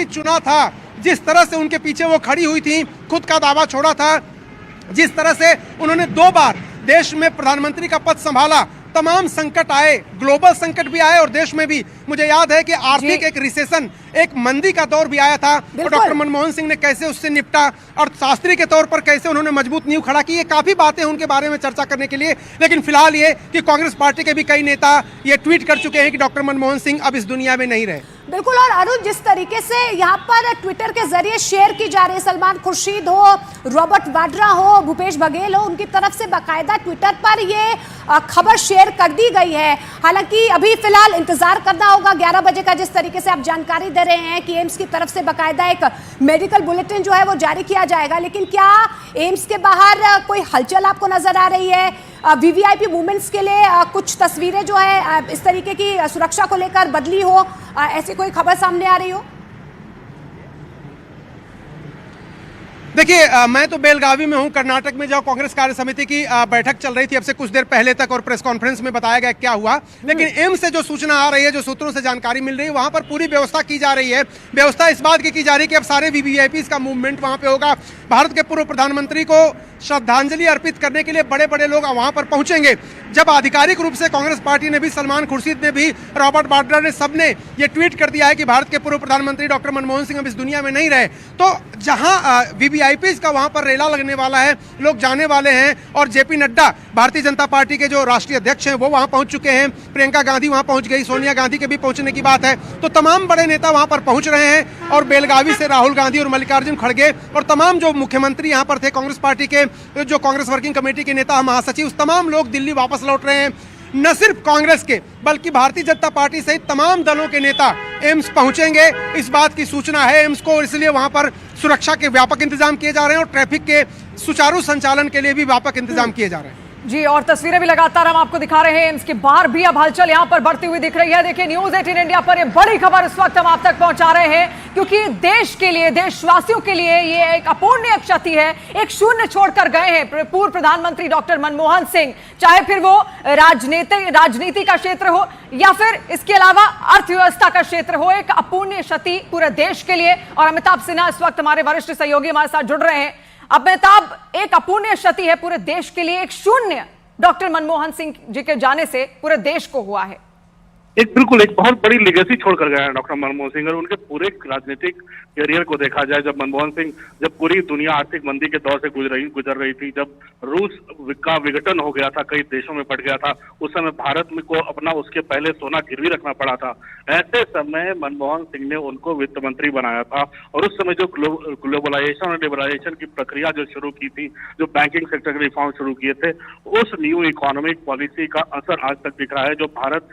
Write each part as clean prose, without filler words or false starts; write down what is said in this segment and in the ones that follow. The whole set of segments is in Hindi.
पार्टी चुना था, जिस तरह से उनके पीछे वो खड़ी हुई थी, खुद का दावा छोड़ा था, जिस तरह से उन्होंने 2 बार देश में प्रधानमंत्री का पद संभाला, तमाम संकट आए, ग्लोबल संकट भी आए और देश में भी। मुझे याद है कि आर्थिक एक रिसेशन, एक मंदी का दौर भी आया था और डॉक्टर मनमोहन सिंह ने कैसे उससे निपटा, अर्थशास्त्री के तौर पर कैसे उन्होंने मजबूत नींव खड़ा की। ये काफी बातें उनके बारे में चर्चा करने के लिए, लेकिन फिलहाल ये कि कांग्रेस पार्टी के भी कई नेता ये ट्वीट कर चुके हैं कि डॉक्टर मनमोहन सिंह अब इस दुनिया में नहीं रहे। बिल्कुल। और अरुण, जिस तरीके से यहाँ पर ट्विटर के जरिए शेयर की जा रही है, सलमान खुर्शीद हो, रॉबर्ट वाड्रा हो, भूपेश बघेल हो, उनकी तरफ से बाकायदा ट्विटर पर ये खबर शेयर कर दी गई है। हालांकि अभी फिलहाल इंतजार करना होगा 11 बजे का, जिस तरीके से आप जानकारी दे रहे हैं कि एम्स की तरफ से बाकायदा एक मेडिकल बुलेटिन जो है वो जारी किया जाएगा। लेकिन क्या एम्स के बाहर कोई हलचल आपको नजर आ रही है? वीवीआईपी मूवमेंट्स के लिए कुछ तस्वीरें जो है इस तरीके की सुरक्षा को लेकर बदली हो, ऐसी कोई खबर सामने आ रही हो? देखिए, मैं तो बेलगावी में हूं, कर्नाटक में, जहां कांग्रेस कार्य समिति की बैठक चल रही थी अब से कुछ देर पहले तक, और प्रेस कॉन्फ्रेंस में बताया गया क्या हुआ। लेकिन एम्स से जो सूचना आ रही है, जो सूत्रों से जानकारी मिल रही है, वहां पर पूरी व्यवस्था की जा रही है। व्यवस्था इस बात की जा रही है कि अब सारे वीवीआईपी का मूवमेंट वहां पे होगा। भारत के पूर्व प्रधानमंत्री को श्रद्धांजलि अर्पित करने के लिए बड़े बड़े लोग वहां पर पहुंचेंगे। जब आधिकारिक रूप से कांग्रेस पार्टी ने भी, सलमान खुर्शीद ने भी, रॉबर्ट वाड्रा ने, सबने ये ट्वीट कर दिया है कि भारत के पूर्व प्रधानमंत्री डॉक्टर मनमोहन सिंह अब इस दुनिया में नहीं रहे, तो जहां वीवीआईपी का वहां पर रेला लगने वाला है, लोग जाने वाले हैं। और जेपी नड्डा, भारतीय जनता पार्टी के जो राष्ट्रीय अध्यक्ष हैं, वो वहां पहुंच चुके हैं। प्रियंका गांधी वहां पहुंच गई, सोनिया गांधी के भी पहुंचने की बात है। तो तमाम बड़े नेता वहां पर पहुंच रहे हैं। और बेलगावी से राहुल गांधी और मल्लिकार्जुन खड़गे और तमाम जो मुख्यमंत्री यहां पर थे, कांग्रेस पार्टी के जो कांग्रेस वर्किंग कमेटी के नेता, महासचिव, तमाम लोग दिल्ली वापस लौट रहे हैं। न सिर्फ कांग्रेस के बल्कि भारतीय जनता पार्टी सहित तमाम दलों के नेता एम्स पहुंचेंगे, इस बात की सूचना है एम्स को। इसलिए वहां पर सुरक्षा के व्यापक इंतजाम किए जा रहे हैं और ट्रैफिक के सुचारू संचालन के लिए भी व्यापक इंतजाम किए जा रहे हैं। जी, और तस्वीरें भी लगातार हम आपको दिखा रहे हैं। एम्स के बाहर भी अब हलचल यहां पर बढ़ती हुई दिख रही है। देखिए, न्यूज़ 18 इंडिया पर ये बड़ी खबर इस वक्त हम आप तक पहुंचा रहे हैं, क्योंकि देश के लिए, देशवासियों के लिए ये एक अपूर्णीय क्षति है। एक शून्य छोड़कर गए हैं पूर्व प्रधानमंत्री डॉक्टर मनमोहन सिंह, चाहे फिर वो राजनीति का क्षेत्र हो या फिर इसके अलावा अर्थव्यवस्था का क्षेत्र हो। एक अपूर्णीय क्षति पूरे देश के लिए। और अमिताभ सिन्हा इस वक्त हमारे वरिष्ठ सहयोगी हमारे साथ जुड़ रहे हैं। अमिताभ, एक अपूर्णीय क्षति है पूरे देश के लिए, एक शून्य डॉक्टर मनमोहन सिंह जी के जाने से पूरे देश को हुआ है। बिल्कुल एक बहुत बड़ी लेगेसी छोड़कर गए हैं डॉक्टर मनमोहन सिंह। और उनके पूरे राजनीतिक करियर को देखा जाए, जब मनमोहन सिंह, जब पूरी दुनिया आर्थिक मंदी के दौर से गुजर रही थी, जब रूस का विघटन हो गया था, कई देशों में बढ़ गया था, उस समय भारत में को अपना उसके पहले सोना गिरवी रखना पड़ा था। ऐसे समय मनमोहन सिंह ने उनको वित्त मंत्री बनाया था। और उस समय जो ग्लोबलाइजेशन और लिबरलाइजेशन की प्रक्रिया जो शुरू की थी, जो बैंकिंग सेक्टर के रिफॉर्म शुरू किए थे, उस न्यू इकोनॉमिक पॉलिसी का असर आज तक दिख रहा है, जो भारत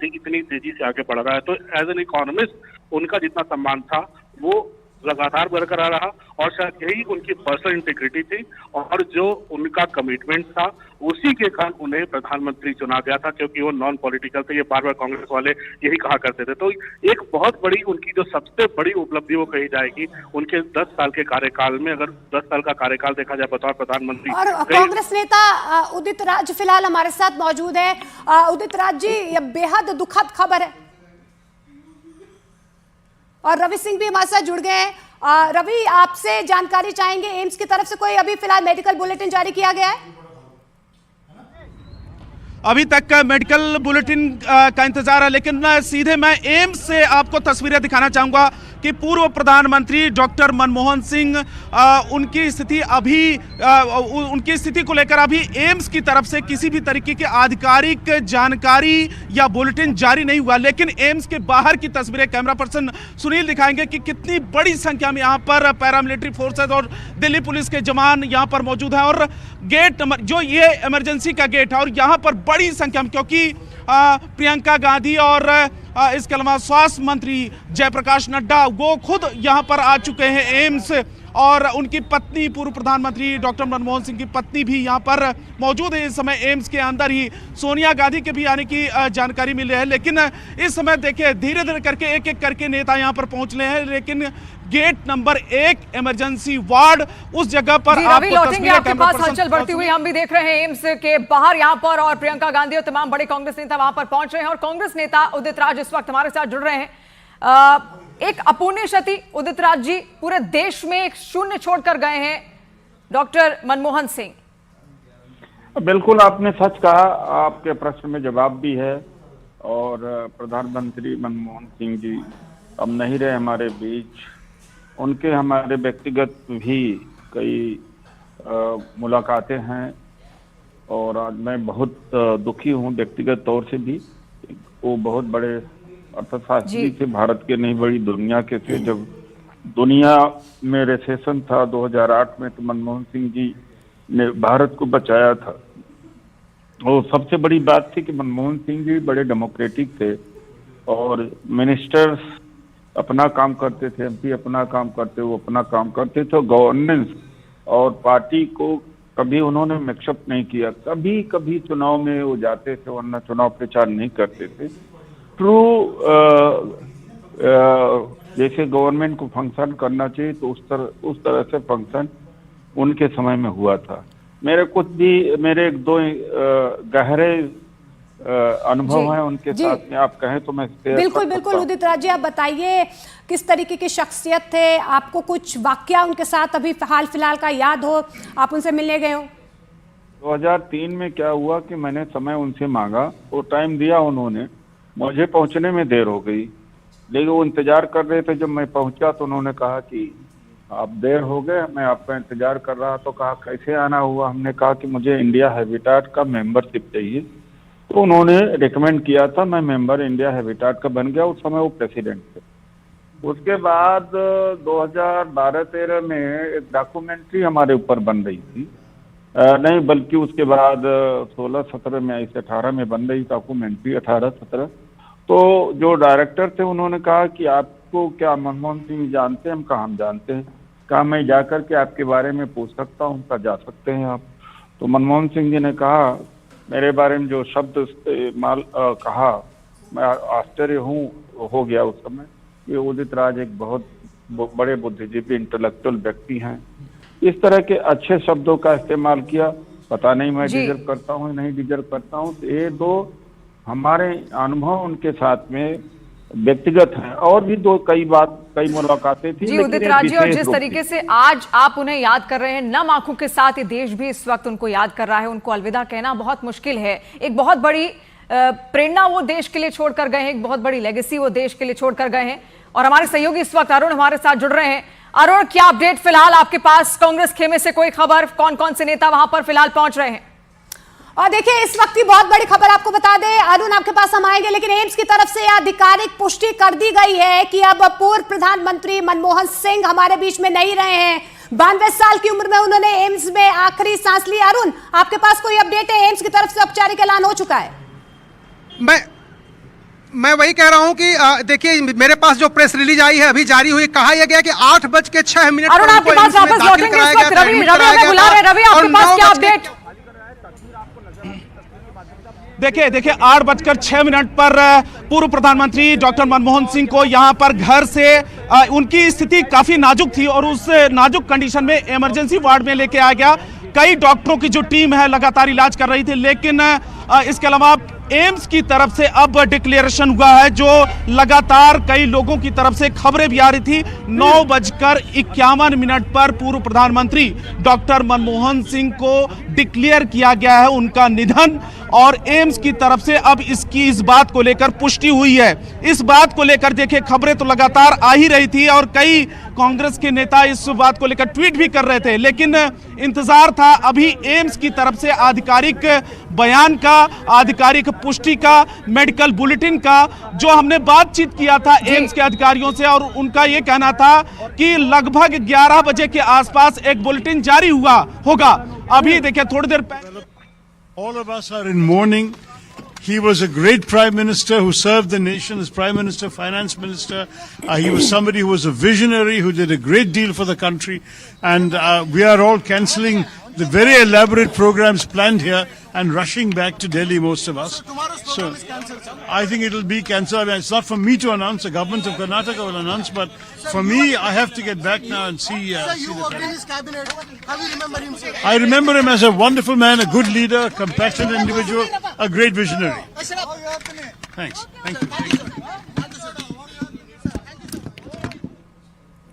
इतनी तेजी से आगे बढ़ रहा है। तो एज एन इकोनॉमिस्ट उनका जितना सम्मान था वो लगातार बरकरार रहा। और शायद यही उनकी पर्सनल इंटीग्रिटी थी और जो उनका कमिटमेंट था, उसी के कारण उन्हें प्रधानमंत्री चुना गया था, क्योंकि वो नॉन पॉलिटिकल थे। ये बार बार कांग्रेस वाले यही कहा करते थे। तो एक बहुत बड़ी उनकी जो सबसे बड़ी उपलब्धि वो कही जाएगी उनके 10 साल के कार्यकाल में। अगर 10 साल का कार्यकाल देखा जाए बतौर प्रधानमंत्री। और कांग्रेस नेता उदित राज फिलहाल हमारे साथ मौजूद है। उदित राज जी, ये बेहद दुखद खबर है। और रवि सिंह भी हमारे साथ जुड़ गए हैं। रवि, आपसे जानकारी चाहेंगे, एम्स की तरफ से कोई अभी फिलहाल मेडिकल बुलेटिन जारी किया गया है? अभी तक मेडिकल बुलेटिन का इंतजार है, लेकिन सीधे मैं एम्स से आपको तस्वीरें दिखाना चाहूंगा कि पूर्व प्रधानमंत्री डॉक्टर मनमोहन सिंह उनकी स्थिति को लेकर अभी एम्स की तरफ से किसी भी तरीके की आधिकारिक जानकारी या बुलेटिन जारी नहीं हुआ। लेकिन एम्स के बाहर की तस्वीरें कैमरा पर्सन सुनील दिखाएंगे कि कितनी बड़ी संख्या में यहाँ पर पैरामिलिट्री फोर्सेज और दिल्ली पुलिस के जवान यहाँ पर मौजूद हैं। और गेट नंबर, जो ये इमरजेंसी का गेट है, और यहाँ पर बड़ी संख्या में, क्योंकि प्रियंका गांधी और इसके अलावा स्वास्थ्य मंत्री जयप्रकाश नड्डा वो खुद यहाँ पर आ चुके हैं एम्स। और उनकी पत्नी, पूर्व प्रधानमंत्री डॉक्टर मनमोहन सिंह की पत्नी भी यहाँ पर मौजूद है इस समय एम्स के अंदर ही। सोनिया गांधी के भी आने की जानकारी मिल रही है। लेकिन इस समय देखिए, धीरे धीरे करके एक एक करके नेता यहाँ पर पहुंच रहे हैं। लेकिन गेट नंबर 1 इमरजेंसी वार्ड, उस जगह पर रवि लौटेंगे आपके पास। हलचल बढ़ती हुई हम भी देख रहे हैं एम्स के बाहर यहाँ पर, और प्रियंका गांधी और तमाम बड़े कांग्रेस नेता वहां पर पहुंच रहे हैं। और कांग्रेस नेता उदित राज इस वक्त हमारे साथ जुड़ रहे हैं। एक अपूर्णीय क्षति उदित राज जी, पूरे देश में एक शून्य छोड़कर गए हैं डॉक्टर मनमोहन सिंह। बिल्कुल आपने सच कहा, आपके प्रश्न में जवाब भी है। और प्रधानमंत्री मनमोहन सिंह जी अब नहीं रहे हमारे बीच। उनके हमारे व्यक्तिगत भी कई मुलाकातें हैं और आज मैं बहुत दुखी हूँ व्यक्तिगत तौर से भी। वो बहुत बड़े अर्थशास्त्री थे, भारत के नहीं बड़ी दुनिया के थे। जब दुनिया में रिसेशन था 2008 में तो मनमोहन सिंह जी ने भारत को बचाया था। और सबसे बड़ी बात थी कि मनमोहन सिंह जी बड़े डेमोक्रेटिक थे और मिनिस्टर्स अपना काम करते थे, एमपी अपना काम करते, वो अपना काम करते थे। गवर्नेंस और पार्टी को कभी उन्होंने मिक्सअप नहीं किया। कभी कभी चुनाव में वो जाते थे, वरना चुनाव प्रचार नहीं करते थे। ट्रू जैसे गवर्नमेंट को फंक्शन करना चाहिए तो उस तरह से फंक्शन उनके समय में हुआ था। मेरे एक दो गहरे अनुभव है उनके साथ में, आप कहें तो मैं बिल्कुल बिल्कुल उदित राज जी, आप बताइए किस तरीके की शख्सियत थे, आपको कुछ वाकया उनके साथ अभी हाल फिलहाल का याद हो, आप उनसे मिलने गए हो? 2003 में क्या हुआ कि मैंने समय उनसे मांगा, वो टाइम दिया उन्होंने, मुझे पहुंचने में देर हो गई, लेकिन वो इंतजार कर रहे थे। जब मैं पहुंचा तो उन्होंने कहा कि आप देर हो गए, मैं आपका इंतजार कर रहा। तो कहा कैसे आना हुआ? हमने कहा कि मुझे इंडिया हैबिटेट का मेंबरशिप चाहिए। तो उन्होंने रिकमेंड किया था, मैं मेंबर इंडिया हैबिटेट का बन गया। उस समय वो प्रेसिडेंट थे। उसके बाद 2012-13 में एक डॉक्यूमेंट्री हमारे ऊपर बन रही थी, नहीं बल्कि उसके बाद 16-17 में, ऐसे 18 में बन रही डॉक्यूमेंट्री, 18-17। तो जो डायरेक्टर थे उन्होंने कहा कि आपको क्या मनमोहन सिंह जानते हैं? हम कहा हम जानते हैं। कहा मैं जाकर के आपके बारे में पूछ सकता हूँ? कहा जा सकते हैं आप। तो मनमोहन सिंह जी ने कहा, मेरे बारे में जो शब्द कहा, मैं आश्चर्य हो गया उस समय। ये उदित राज एक बहुत बड़े बुद्धिजीवी इंटेलेक्चुअल व्यक्ति हैं। इस तरह के अच्छे शब्दों का इस्तेमाल किया। पता नहीं मैं डिजर्व करता हूँ नहीं डिजर्व करता हूँ। तो ये दो हमारे अनुभव उनके साथ में व्यक्तिगत हैं। और भी कई मुलाकातें थी। जी उदित राज जी, और जिस तरीके से आज आप उन्हें याद कर रहे हैं, नम आंखों के साथ ये देश भी इस वक्त उनको याद कर रहा है। उनको अलविदा कहना बहुत मुश्किल है। एक बहुत बड़ी प्रेरणा वो देश के लिए छोड़कर गए हैं, एक बहुत बड़ी लेगेसी वो देश के लिए छोड़कर गए हैं। और हमारे सहयोगी इस वक्त अरुण हमारे साथ जुड़ रहे हैं। अरुण, क्या अपडेट फिलहाल आपके पास? कांग्रेस खेमे से कोई खबर? कौन कौन से नेता वहां पर फिलहाल पहुंच रहे हैं? और देखिए इस वक्त की बहुत बड़ी खबर आपको बता दें, अरुण आपके पास हम आएंगे, लेकिन एम्स की तरफ से आधिकारिक पुष्टि कर दी गई है कि अब पूर्व प्रधानमंत्री मनमोहन सिंह हमारे बीच में नहीं रहे हैं। 92 साल की उम्र में उन्होंने एम्स में आखिरी सांस ली। अरुण, आपके पास कोई अपडेट है? एम्स की तरफ से औपचारिक ऐलान हो चुका है? मैं वही कह रहा हूं कि देखिए मेरे पास जो प्रेस रिलीज आई है, अभी जारी हुई, कहा यह गया कि 8:06 अरुण आपके पास वापस लौटेंगे इस वक्त। रवि हमें बुला रहे हैं। रवि, आपके पास क्या अपडेट? देखिए 8:06 पर पूर्व प्रधानमंत्री डॉक्टर मनमोहन सिंह को यहां पर घर से उनकी स्थिति काफी नाजुक थी और उस नाजुक कंडीशन में इमरजेंसी वार्ड में लेके आया गया। कई डॉक्टरों की जो टीम है लगातार इलाज कर रही थी, लेकिन इसके अलावा एम्स की तरफ से अब डिक्लेरेशन हुआ है, जो लगातार कई लोगों की तरफ से खबरें भी आ रही थी। 9:51 पर पूर्व प्रधानमंत्री डॉक्टर मनमोहन सिंह को डिक्लेयर किया गया है उनका निधन। और एम्स की तरफ से अब इस बात को लेकर पुष्टि हुई है। इस बात को लेकर देखिए खबरें तो लगातार आ ही रही थी और कई कांग्रेस के नेता इस बात को लेकर ट्वीट भी कर रहे थे, लेकिन इंतजार था अभी एम्स की तरफ से आधिकारिक बयान का, आधिकारिक पुष्टि का, मेडिकल बुलेटिन का। जो हमने बातचीत किया था एम्स के अधिकारियों से और उनका यह कहना था कि लगभग 11 बजे के आसपास एक बुलेटिन जारी होगा। अभी देखिए थोड़ी देर पहले all of us are in mourning. He was a great prime minister who served the nation as prime minister, finance minister. He was somebody who was a visionary, who did a great deal for the country. And we are all cancelling the very elaborate programs planned here and rushing back to Delhi, most of us. So I think it will be cancelled. I mean, it's not for me to announce. The government of Karnataka will announce, but for me, I have to get back now and see. You worked in his cabinet. How do you remember him, sir? I remember him as a wonderful man, a good leader, a compassionate individual, a great visionary. Thanks. Thank you.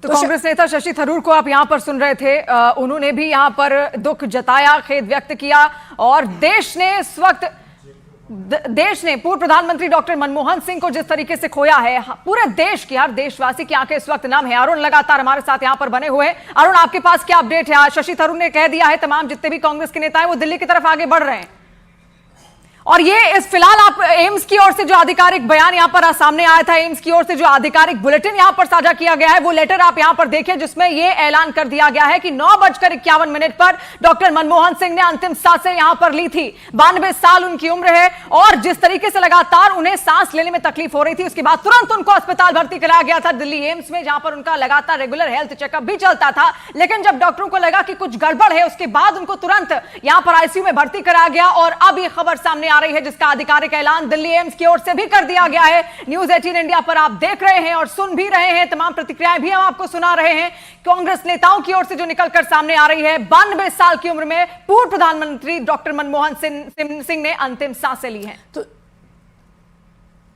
तो कांग्रेस नेता शशि थरूर को आप यहां पर सुन रहे थे, उन्होंने भी यहां पर दुख जताया, खेद व्यक्त किया और देश ने इस वक्त पूर्व प्रधानमंत्री डॉक्टर मनमोहन सिंह को जिस तरीके से खोया है, पूरे देश की, हर देशवासी की आंखें इस वक्त नम है। अरुण लगातार हमारे साथ यहां पर बने हुए हैं। अरुण, आपके पास क्या अपडेट है? आज शशि थरूर ने कह दिया है तमाम जितने भी कांग्रेस के नेता हैं वो दिल्ली की तरफ आगे बढ़ रहे हैं और ये इस फिलहाल आप एम्स की ओर से जो आधिकारिक बयान यहां पर सामने आया था, एम्स की ओर से जो आधिकारिक बुलेटिन यहां पर साझा किया गया है, वो लेटर आप यहां पर देखिए जिसमें ये ऐलान कर दिया गया है कि 9:51 पर डॉक्टर मनमोहन सिंह ने अंतिम सांसें यहां पर ली थी। 92 साल उनकी उम्र है और जिस तरीके से लगातार उन्हें सांस लेने में तकलीफ हो रही थी, उसके बाद तुरंत उनको अस्पताल भर्ती कराया गया था दिल्ली एम्स में, जहां पर उनका लगातार रेगुलर हेल्थ चेकअप भी चलता था। लेकिन जब डॉक्टरों को लगा कि कुछ गड़बड़ है, उसके बाद उनको तुरंत यहां पर आईसीयू में भर्ती कराया गया और अब ये खबर सामने आ रही है जिसका आधिकारिक ऐलान दिल्ली एम्स की ओर से भी कर दिया गया है। न्यूज 18 इंडिया पर आप देख रहे हैं और सुन भी रहे हैं, तमाम प्रतिक्रियाएं भी हम आपको सुना रहे हैं कांग्रेस नेताओं की ओर से जो निकलकर सामने आ रही है। 92 साल की उम्र में पूर्व प्रधानमंत्री डॉक्टर मनमोहन सिंह ने अंतिम सांसें ली हैं।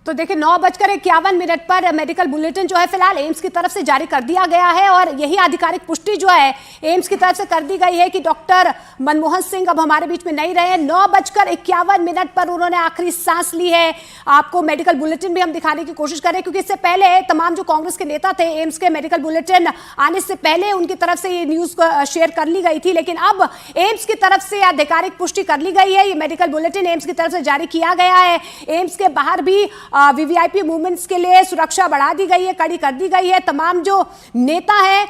तो देखिए 9:51 पर मेडिकल बुलेटिन जो है फिलहाल एम्स की तरफ से जारी कर दिया गया है और यही आधिकारिक पुष्टि जो है एम्स की तरफ से कर दी गई है कि डॉक्टर मनमोहन सिंह अब हमारे बीच में नहीं रहे। 9:51 पर उन्होंने आखिरी सांस ली है। आपको मेडिकल बुलेटिन भी हम दिखाने की कोशिश करें क्योंकि इससे पहले तमाम जो कांग्रेस के नेता थे, एम्स के मेडिकल बुलेटिन आने से पहले उनकी तरफ से ये न्यूज शेयर कर ली गई थी, लेकिन अब एम्स की तरफ से आधिकारिक पुष्टि कर ली गई है। ये मेडिकल बुलेटिन एम्स की तरफ से जारी किया गया है। एम्स के बाहर भी वीवीआईपी मूवमेंट्स के लिए सुरक्षा बढ़ा दी गई है, कड़ी कर दी गई है। तमाम जो नेता हैं,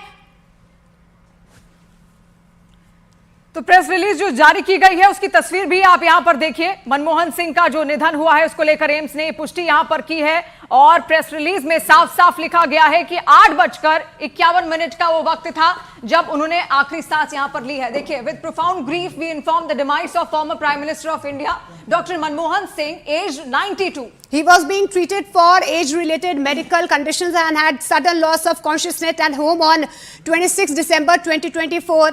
तो प्रेस रिलीज जो जारी की गई है उसकी तस्वीर भी आप यहां पर देखिए। मनमोहन सिंह का जो निधन हुआ है उसको लेकर एम्स ने पुष्टि यहां पर की है और प्रेस रिलीज में साफ साफ लिखा गया है कि 8:51 का वो वक्त था जब उन्होंने आखिरी सांस यहां पर ली है। देखिए, with profound grief we inform the demise of former prime minister of India doctor Manmohan Singh, at 92. He was being treated for age-related medical conditions and had sudden loss of consciousness at home on 26 December 2024.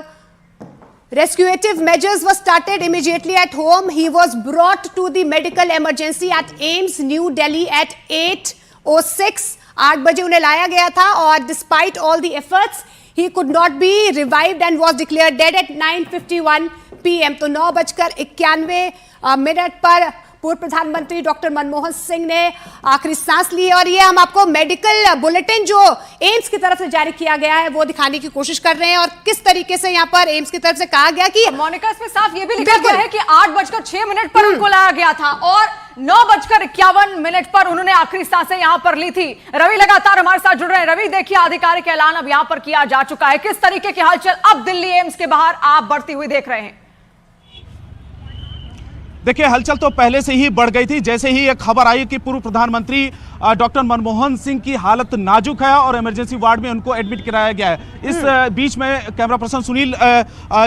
Rescuative measures were started immediately at home. He was brought to the medical emergency at AIIMS, New Delhi at 8:06. 8 बजे उन्हें लाया गया था और despite all the efforts, he could not be revived and was declared dead at 9:51 PM. तो 9:51 पर पूर्व प्रधानमंत्री डॉक्टर मनमोहन सिंह ने आखिरी सांस ली और ये हम आपको मेडिकल बुलेटिन जो एम्स की तरफ से जारी किया गया है वो दिखाने की कोशिश कर रहे हैं और किस तरीके से यहाँ पर एम्स की तरफ से कहा गया कि मोनिका, इसमें साफ ये भी लिखा गया है कि 8:06 पर उनको लाया गया था और 9:51 पर उन्होंने आखिरी सांसें यहां पर ली थी। रवि लगातार हमारे साथ जुड़ रहे हैं। रवि, देखिए आधिकारिक ऐलान अब यहां पर किया जा चुका है, किस तरीके की हलचल अब दिल्ली एम्स के बाहर आप बढ़ती हुई देख रहे हैं? देखिए, हलचल तो पहले से ही बढ़ गई थी। जैसे ही एक खबर आई कि पूर्व प्रधानमंत्री डॉक्टर मनमोहन सिंह की हालत नाजुक है और इमरजेंसी वार्ड में उनको एडमिट कराया गया है, इस बीच में कैमरा पर्सन सुनील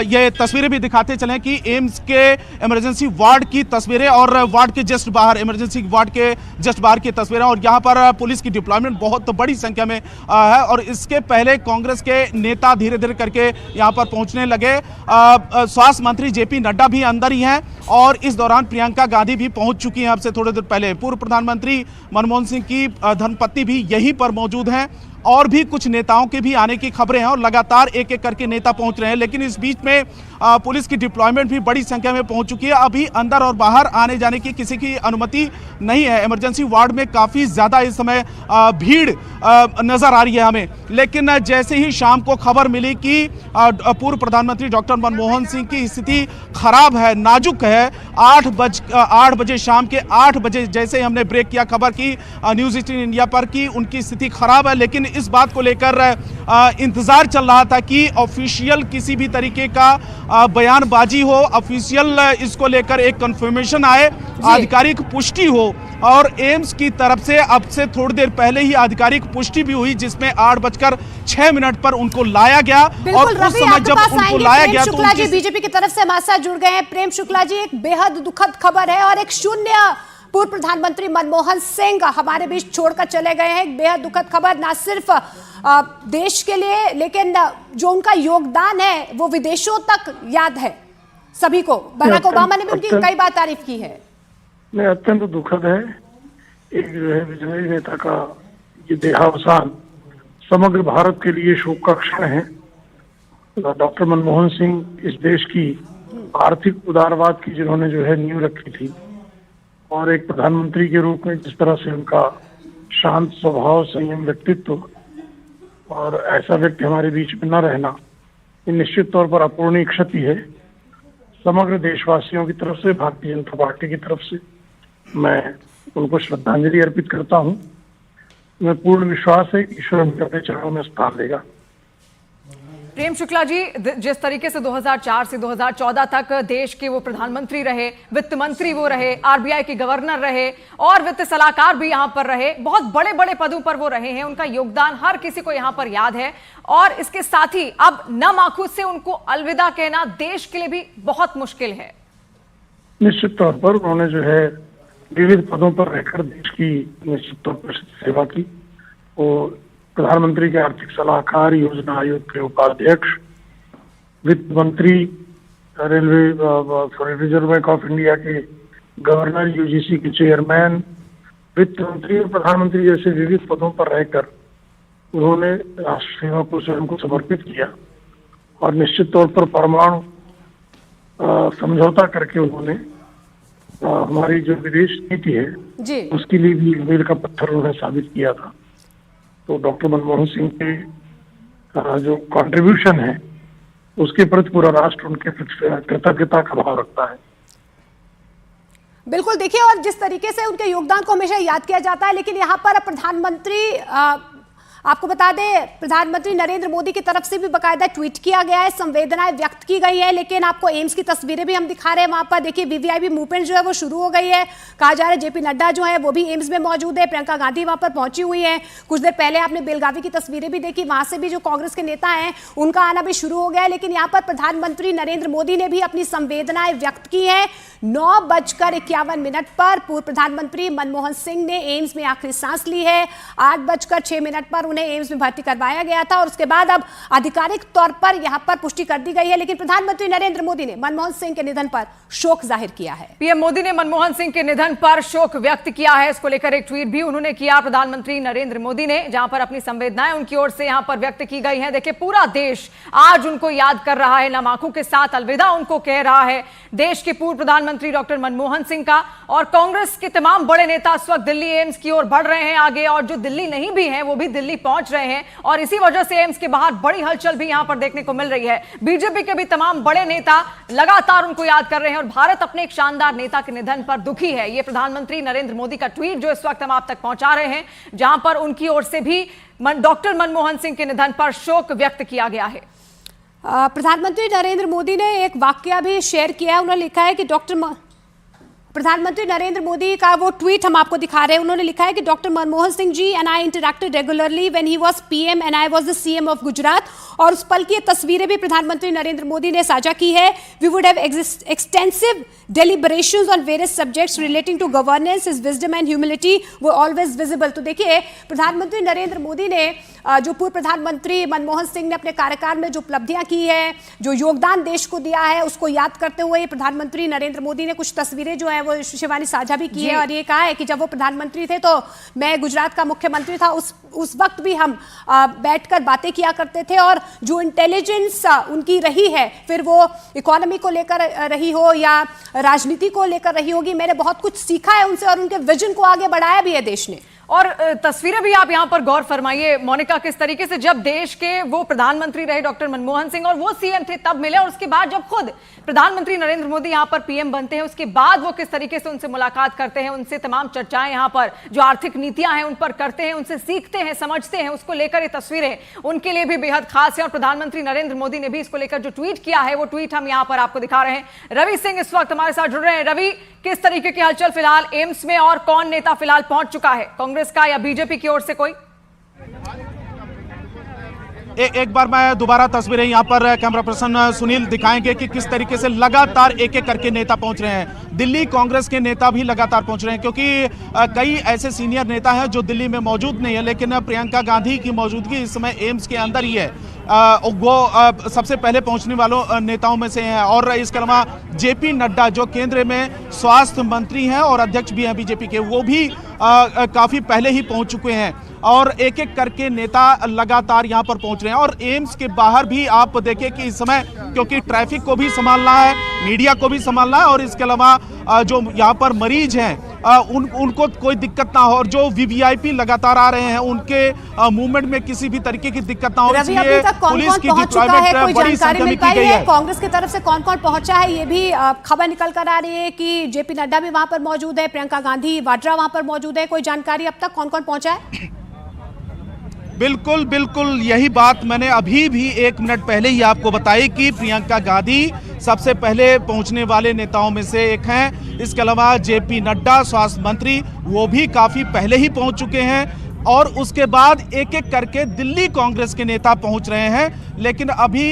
ये तस्वीरें भी दिखाते चले कि एम्स के इमरजेंसी वार्ड की तस्वीरें और वार्ड के जस्ट बाहर, इमरजेंसी वार्ड के जस्ट बाहर की तस्वीरें और यहाँ पर पुलिस की डिप्लॉयमेंट बहुत बड़ी संख्या में है और इसके पहले कांग्रेस के नेता धीरे धीरे करके यहाँ पर पहुँचने लगे। स्वास्थ्य मंत्री जेपी नड्डा भी अंदर ही हैं और इस दौरान प्रियंका गांधी भी पहुंच चुकी हैं अब से थोड़ी देर पहले। पूर्व प्रधानमंत्री मनमोहन सिंह की धर्मपत्नी भी यहीं पर मौजूद हैं और भी कुछ नेताओं के भी आने की खबरें हैं और लगातार एक एक करके नेता पहुंच रहे हैं, लेकिन इस बीच में पुलिस की डिप्लॉयमेंट भी बड़ी संख्या में पहुंच चुकी है। अभी अंदर और बाहर आने जाने की किसी की अनुमति नहीं है। इमरजेंसी वार्ड में काफ़ी ज़्यादा इस समय भीड़ नज़र आ रही है हमें, लेकिन जैसे ही शाम को खबर मिली कि पूर्व प्रधानमंत्री डॉक्टर मनमोहन सिंह की स्थिति खराब है, नाजुक है, 8 बजे शाम के 8 बजे जैसे ही हमने ब्रेक किया खबर की न्यूज़ 18 इंडिया पर कि उनकी स्थिति खराब है, लेकिन इस बात को लेकर इंतजार चल रहा था कि ऑफिशियल किसी भी तरीके का बयानबाजी हो, ऑफिशियल इसको लेकर एक कंफर्मेशन आए, आधिकारिक पुष्टि हो और एम्स की तरफ से अब से थोड़ी देर पहले ही आधिकारिक पुष्टि भी हुई जिसमें 8:06 पर उनको लाया गया और उस समय जब उनको लाया गया तो शुक्ला जी बीजेपी की तरफ से हमारे साथ जुड़ गए हैं। प्रेम शुक्ला जी, एक बेहद दुखद खबर है और एक शून्य पूर्व प्रधानमंत्री मनमोहन सिंह हमारे बीच छोड़कर चले गए हैं। एक बेहद दुखद खबर, ना सिर्फ देश के लिए लेकिन जो उनका योगदान है वो विदेशों तक याद है सभी को। बराक ओबामा ने भी उनकी कई बार तारीफ की है। नहीं, अत्यंत दुखद है। एक जो है विजयी नेता का ये देहावसान समग्र भारत के लिए शोक का क्षण है। डॉक्टर मनमोहन सिंह इस देश की आर्थिक उदारवाद की जिन्होंने जो है नींव रखी थी, और एक प्रधानमंत्री के रूप में जिस तरह से उनका शांत स्वभाव, संयम व्यक्तित्व और ऐसा व्यक्ति हमारे बीच में न रहना, ये निश्चित तौर पर अपूरणीय क्षति है। समग्र देशवासियों की तरफ से, भारतीय जनता पार्टी की तरफ से मैं उनको श्रद्धांजलि अर्पित करता हूं। मैं पूर्ण विश्वास है कि ईश्वर उनके अपने चरणों में स्थान देगा। प्रेम शुक्ला जी, जिस तरीके से 2004 से 2014 तक देश के वो प्रधानमंत्री रहे, वित्त मंत्री वो रहे, आरबीआई के गवर्नर रहे और वित्त सलाहकार भी यहां पर रहे, बहुत बड़े बड़े पदों पर वो रहे हैं। उनका योगदान हर किसी को यहां पर याद है और इसके साथ ही अब नम आंखों से उनको अलविदा कहना देश के लिए भी बहुत मुश्किल है। निश्चित तौर पर उन्होंने जो है विविध पदों पर रहकर देश की निश्चित तौर पर सेवा की। वो प्रधानमंत्री के आर्थिक सलाहकार, योजना आयोग के उपाध्यक्ष, वित्त मंत्री, रिजर्व बैंक ऑफ इंडिया के गवर्नर, यूजीसी के चेयरमैन, वित्त मंत्री और प्रधानमंत्री जैसे विविध पदों पर रहकर उन्होंने राष्ट्र सेवा को स्वयं को समर्पित किया और निश्चित तौर पर परमाणु समझौता करके उन्होंने हमारी जो विदेश नीति है जी उसके लिए भी मील का पत्थर उन्होंने साबित किया था। तो डॉक्टर मनमोहन सिंह के जो कंट्रीब्यूशन है उसके प्रति पूरा राष्ट्र उनके कृतज्ञता का भाव रखता है। बिल्कुल, देखिए, और जिस तरीके से उनके योगदान को हमेशा याद किया जाता है, लेकिन यहाँ पर प्रधानमंत्री आपको बता दें, प्रधानमंत्री नरेंद्र मोदी की तरफ से भी बकायदा ट्वीट किया गया है, संवेदनाएं व्यक्त की गई है। लेकिन आपको एम्स की तस्वीरें भी हम दिखा रहे हैं, वहां पर देखिए वीवीआईपी मूवमेंट जो है वो शुरू हो गई है। कहा जा रहा है जेपी नड्डा जो है वो भी एम्स में मौजूद है, प्रियंका गांधी वहां पर पहुंची हुई है। कुछ देर पहले आपने बेलगावी की तस्वीरें भी देखी, वहां से भी जो कांग्रेस के नेता हैं उनका आना भी शुरू हो गया है। लेकिन यहाँ पर प्रधानमंत्री नरेंद्र मोदी ने भी अपनी संवेदनाएं व्यक्त की है। 9:51 पर पूर्व प्रधानमंत्री मनमोहन सिंह ने एम्स में आखिरी सांस ली है। 8:06 पर उन्हें एम्स में भर्ती करवाया गया था और उसके बाद अब आधिकारिक तौर पर यहां पर पुष्टि कर दी गई है। लेकिन प्रधानमंत्री नरेंद्र मोदी ने मनमोहन सिंह के निधन पर शोक जाहिर किया है। पीएम मोदी ने मनमोहन सिंह के निधन पर शोक व्यक्त किया है। इसको लेकर एक ट्वीट भी उन्होंने किया, प्रधानमंत्री नरेंद्र मोदी ने, जहां पर अपनी संवेदनाएं उनकी ओर से यहां पर व्यक्त की गई हैं। देखिए, पूरा देश आज उनको याद कर रहा है, नम आंखों के साथ अलविदा उनको कह रहा है। देश के पूर्व प्रधानमंत्री डॉक्टर मनमोहन सिंह का और कांग्रेस के तमाम बड़े नेता इस वक्त दिल्ली एम्स की ओर बढ़ रहे हैं आगे, और जो दिल्ली नहीं भी हैं वो भी दिल्ली पहुंच रहे हैं और इसी वजह से एम्स के बाहर बड़ी हलचल भी यहां पर देखने को मिल रही है। बीजेपी के भी तमाम बड़े नेता लगातार उनको याद कर रहे हैं और भारत अपने एक शानदार नेता के निधन पर दुखी है। ये प्रधानमंत्री नरेंद्र मोदी का ट्वीट जो इस वक्त हम आप तक पहुंचा रहे हैं, जहां पर उनकी ओर से भी डॉक्टर मनमोहन सिंह के निधन पर शोक व्यक्त किया गया है। प्रधानमंत्री नरेंद्र मोदी ने एक वाक्य भी शेयर किया है। उन्होंने लिखा है कि प्रधानमंत्री नरेंद्र मोदी का वो ट्वीट हम आपको दिखा रहे हैं। उन्होंने लिखा है कि doctor Manmohan Singh ji and I interacted regularly when he was PM and I was the CM of Gujarat. और उस पल की तस्वीरें भी प्रधानमंत्री नरेंद्र मोदी ने साझा की है। We would have extensive deliberations on various subjects relating to governance, his wisdom and humility were always visible। तो देखिए, प्रधानमंत्री नरेंद्र मोदी ने जो पूर्व प्रधानमंत्री मनमोहन सिंह ने अपने कार्यकाल में जो उपलब्धियां की है, जो योगदान देश को दिया है, उसको याद करते हुए प्रधानमंत्री नरेंद्र मोदी ने कुछ तस्वीरें जो है वो शिवानी साझा भी की है और ये कहा है कि जब वो प्रधानमंत्री थे तो मैं गुजरात का मुख्यमंत्री था, उस वक्त भी हम बैठकर बातें किया करते थे और जो इंटेलिजेंस उनकी रही है, फिर वो इकोनॉमी को लेकर रही हो या राजनीति को लेकर रही होगी, मैंने बहुत कुछ सीखा है उनसे और उनके विजन को आगे बढ़ाया भी है देश ने। और तस्वीरें भी आप यहां पर गौर फरमाइए मोनिका, किस तरीके से जब देश के वो प्रधानमंत्री रहे डॉक्टर मनमोहन सिंह और वो सीएम थे तब मिले, और उसके बाद जब खुद प्रधानमंत्री नरेंद्र मोदी यहां पर पीएम बनते हैं उसके बाद वो किस तरीके से उनसे मुलाकात करते हैं, उनसे तमाम चर्चाएं यहां पर जो आर्थिक नीतियां हैं उन पर करते हैं, उनसे सीखते हैं, समझते हैं, उसको लेकर ये तस्वीरें उनके लिए भी बेहद खास है। और प्रधानमंत्री नरेंद्र मोदी ने भी इसको लेकर जो ट्वीट किया है वो ट्वीट हम यहां पर आपको दिखा रहे हैं। रवि सिंह इस वक्त हमारे साथ जुड़ रहे हैं। रवि, किस तरीके की हलचल फिलहाल एम्स में और कौन नेता फिलहाल पहुंच चुका है, कांग्रेस का या बीजेपी की ओर से कोई? एक बार मैं दोबारा तस्वीरें यहाँ पर कैमरा पर्सन सुनील दिखाएंगे कि किस तरीके से लगातार एक एक करके नेता पहुंच रहे हैं। दिल्ली कांग्रेस के नेता भी लगातार पहुंच रहे हैं क्योंकि कई ऐसे सीनियर नेता हैं जो दिल्ली में मौजूद नहीं है, लेकिन प्रियंका गांधी की मौजूदगी इस समय एम्स के अंदर ही है। वो सबसे पहले पहुंचने वालों नेताओं में से हैं। और इसके अलावा जेपी नड्डा जो केंद्र में स्वास्थ्य मंत्री हैं और अध्यक्ष भी हैं बीजेपी के, वो भी काफी पहले ही पहुंच चुके हैं और एक एक करके नेता लगातार यहां पर पहुंच रहे हैं। और एम्स के बाहर भी आप देखिए कि इस समय क्योंकि ट्रैफिक को भी संभालना है, मीडिया को भी संभालना है और इसके अलावा जो यहां पर मरीज हैं उनको कोई दिक्कत ना हो और जो वीवीआईपी लगातार आ रहे हैं उनके मूवमेंट में किसी भी तरीके की दिक्कत ना हो, इसलिए पुलिस की डिप्लॉयमेंट बड़ी संख्या में की गई है। कांग्रेस की तरफ से कौन कौन पहुंचा है ये भी खबर निकल कर आ रही है कि जेपी नड्डा भी वहां पर मौजूद है, प्रियंका गांधी वाड्रा वहां पर मौजूद है। कोई जानकारी अब तक कौन कौन पहुंचा है? बिल्कुल बिल्कुल, यही बात मैंने अभी भी 1 मिनट पहले ही आपको बताई कि प्रियंका गांधी सबसे पहले पहुंचने वाले नेताओं में से एक हैं। इसके अलावा जेपी नड्डा स्वास्थ्य मंत्री वो भी काफी पहले ही पहुंच चुके हैं और उसके बाद एक एक करके दिल्ली कांग्रेस के नेता पहुंच रहे हैं। लेकिन अभी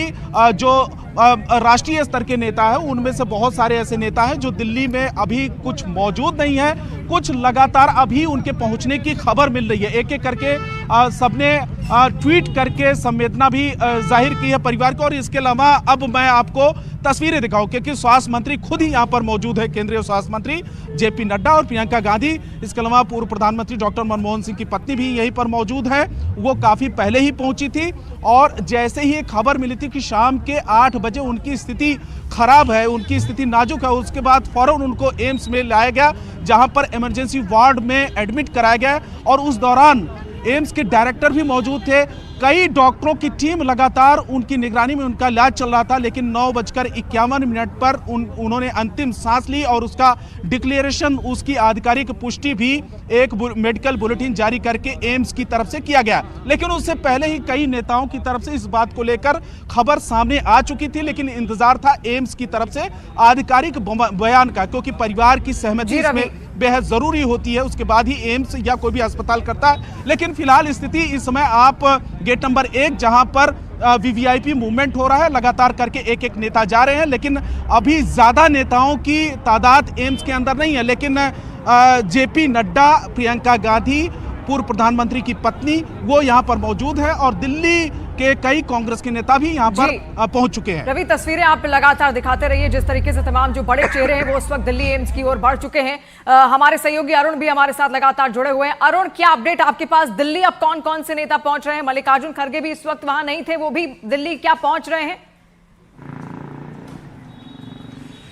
जो राष्ट्रीय स्तर के नेता हैं उनमें से बहुत सारे ऐसे नेता हैं जो दिल्ली में अभी कुछ मौजूद नहीं है, कुछ लगातार अभी उनके पहुंचने की खबर मिल रही है। एक एक करके सबने ट्वीट करके संवेदना भी जाहिर की है परिवार को। और इसके अलावा अब मैं आपको तस्वीरें दिखाऊं क्योंकि स्वास्थ्य मंत्री खुद ही यहां पर मौजूद है, केंद्रीय स्वास्थ्य मंत्री जेपी नड्डा और प्रियंका गांधी। इसके अलावा पूर्व प्रधानमंत्री डॉक्टर मनमोहन सिंह की पत्नी भी यहीं पर मौजूद है, वो काफी पहले ही पहुंची थी। और जैसे ही एक खबर मिली थी कि शाम के 8 बजे उनकी स्थिति खराब है, उनकी स्थिति नाजुक है, उसके बाद फौरन उनको एम्स में लाया गया जहां पर इमरजेंसी वार्ड में एडमिट कराया गया। और उस दौरान एम्स के डायरेक्टर भी मौजूद थे, कई डॉक्टरों की टीम लगातार उनकी निगरानी में उनका इलाज चल रहा था। लेकिन 9:51 पर उन्होंने अंतिम सांस ली और उसका डिक्लेरेशन, उसकी आधिकारिक पुष्टि भी एक मेडिकल बुलेटिन जारी करके एम्स की तरफ से किया गया। लेकिन उससे पहले ही कई नेताओं की तरफ से इस बात को लेकर खबर सामने आ चुकी थी, लेकिन इंतजार था एम्स की तरफ से आधिकारिक बयान का, क्योंकि परिवार की सहमति इसमें बेहद जरूरी होती है, उसके बाद ही एम्स या कोई भी अस्पताल करता है। लेकिन फिलहाल स्थिति इस समय आप गेट नंबर 1 जहां पर वीवीआईपी मूवमेंट हो रहा है, लगातार करके एक एक नेता जा रहे हैं। लेकिन अभी ज्यादा नेताओं की तादाद एम्स के अंदर नहीं है, लेकिन जेपी नड्डा, प्रियंका गांधी, पूर्व प्रधानमंत्री की पत्नी वो यहाँ पर मौजूद है और दिल्ली के कई कांग्रेस के नेता भी यहाँ पर पहुंच चुके हैं। रवि, तस्वीरें आप लगातार दिखाते रहिए जिस तरीके से तमाम जो बड़े चेहरे हैं वो उस वक्त दिल्ली एम्स की ओर बढ़ चुके हैं। हमारे सहयोगी अरुण भी हमारे साथ लगातार जुड़े हुए हैं। अरुण, क्या अपडेट आपके पास? दिल्ली अब कौन कौन से नेता पहुंच रहे हैं? मल्लिकार्जुन खड़गे भी इस वक्त वहां नहीं थे, वो भी दिल्ली क्या पहुंच रहे हैं?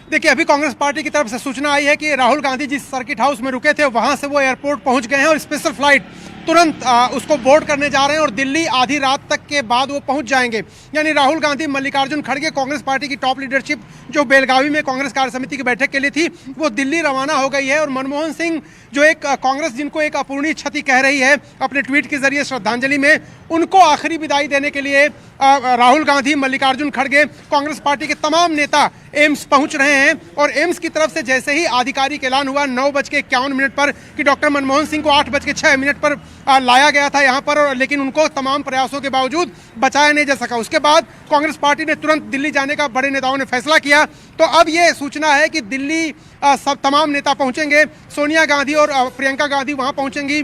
देखिए, अभी कांग्रेस पार्टी की तरफ से सूचना आई है कि राहुल गांधी जिस सर्किट हाउस में रुके थे वहां से वो एयरपोर्ट पहुंच गए हैं और स्पेशल फ्लाइट तुरंत उसको बोर्ड करने जा रहे हैं और दिल्ली आधी रात तक के बाद वो पहुंच जाएंगे। यानी राहुल गांधी, मल्लिकार्जुन खड़गे, कांग्रेस पार्टी की टॉप लीडरशिप जो बेलगावी में कांग्रेस कार्य समिति की बैठक के लिए थी वो दिल्ली रवाना हो गई है। और मनमोहन सिंह जो एक कांग्रेस जिनको एक अपूर्णीय क्षति कह रही है अपने ट्वीट के जरिए श्रद्धांजलि में, उनको आखिरी विदाई देने के लिए राहुल गांधी, मल्लिकार्जुन खड़गे, कांग्रेस पार्टी के तमाम नेता एम्स पहुंच रहे हैं। और एम्स की तरफ से जैसे ही आधिकारिक ऐलान हुआ 9:51 पर कि डॉक्टर मनमोहन सिंह को 8:06 पर लाया गया था यहाँ पर, लेकिन उनको तमाम प्रयासों के बावजूद बचाया नहीं जा सका। उसके बाद कांग्रेस पार्टी ने तुरंत दिल्ली जाने का बड़े नेताओं ने फैसला किया। तो अब ये सूचना है कि दिल्ली सब तमाम नेता पहुंचेंगे। सोनिया गांधी और प्रियंका गांधी वहां पहुंचेंगी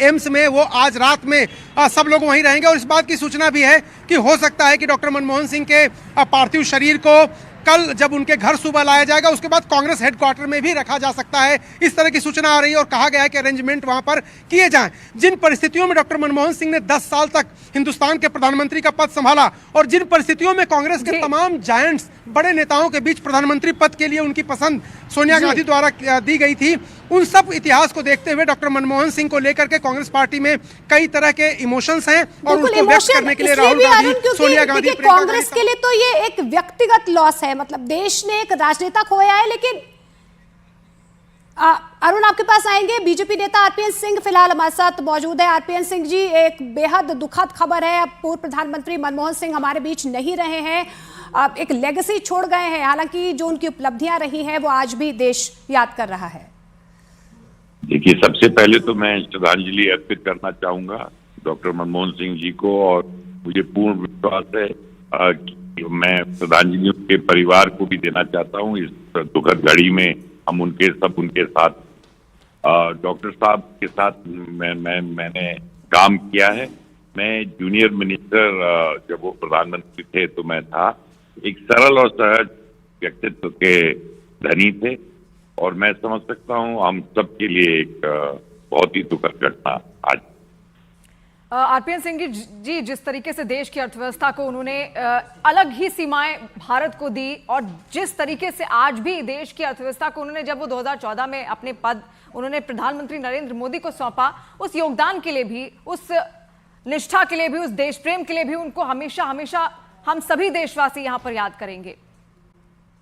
एम्स में, वो आज रात में सब लोग वहीं रहेंगे। और इस बात की सूचना भी है कि हो सकता है कि डॉक्टर मनमोहन सिंह के पार्थिव शरीर को कल जब उनके घर सुबह लाया जाएगा उसके बाद कांग्रेस हेडक्वार्टर में भी रखा जा सकता है, इस तरह की सूचना आ रही है। और कहा गया है कि अरेंजमेंट वहां पर किए जाएं। जिन परिस्थितियों में डॉक्टर मनमोहन सिंह ने 10 साल तक हिंदुस्तान के प्रधानमंत्री का पद संभाला और जिन परिस्थितियों में कांग्रेस के तमाम जायंट्स, बड़े नेताओं के बीच प्रधानमंत्री पद के लिए उनकी पसंद सोनिया गांधी द्वारा दी गई थी, उन सब इतिहास को देखते हुए डॉक्टर मनमोहन सिंह को लेकर के कांग्रेस पार्टी में कई तरह के इमोशंस हैं और उनको व्यक्त करने के लिए राहुल गांधी, सोनिया गांधी, कांग्रेस के लिए तो ये एक व्यक्तिगत लॉस है, मतलब देश ने एक राजनेता खोया है। लेकिन अरुण, आपके पास आएंगे। बीजेपी नेता आरपीएन सिंह फिलहाल हमारे साथ मौजूद है। आरपीएन सिंह जी, एक बेहद दुखद खबर है, पूर्व प्रधानमंत्री मनमोहन सिंह हमारे बीच नहीं रहे हैं, एक लेगेसी छोड़ गए हैं। हालांकि जो उनकी उपलब्धियां रही हैं वो आज भी देश याद कर रहा है। देखिए, सबसे पहले तो मैं श्रद्धांजलि अर्पित करना चाहूंगा डॉक्टर मनमोहन सिंह जी को और मुझे पूर्ण विश्वास है कि मैं श्रद्धांजलि उनके परिवार को भी देना चाहता हूं इस दुखद घड़ी में। हम उनके साथ डॉक्टर साहब के साथ मैंने काम किया है। मैं जूनियर मिनिस्टर जब वो प्रधानमंत्री थे तो मैं था। एक सरल और सहज व्यक्तित्व के धनी थे और मैं समझ सकता हूँ हम सबके लिए एक बहुत ही दुखद घटना आज। आरपीएन सिंह जी, जिस तरीके से देश की अर्थव्यवस्था को उन्होंने अलग ही सीमाएं भारत को दी, और जिस तरीके से आज भी देश की अर्थव्यवस्था को उन्होंने, जब वो 2014 में अपने पद उन्होंने प्रधानमंत्री नरेंद्र मोदी को सौंपा, उस योगदान के लिए भी, उस निष्ठा के लिए भी, उस देश प्रेम के लिए भी उनको हमेशा हमेशा हम सभी देशवासी यहां पर याद करेंगे।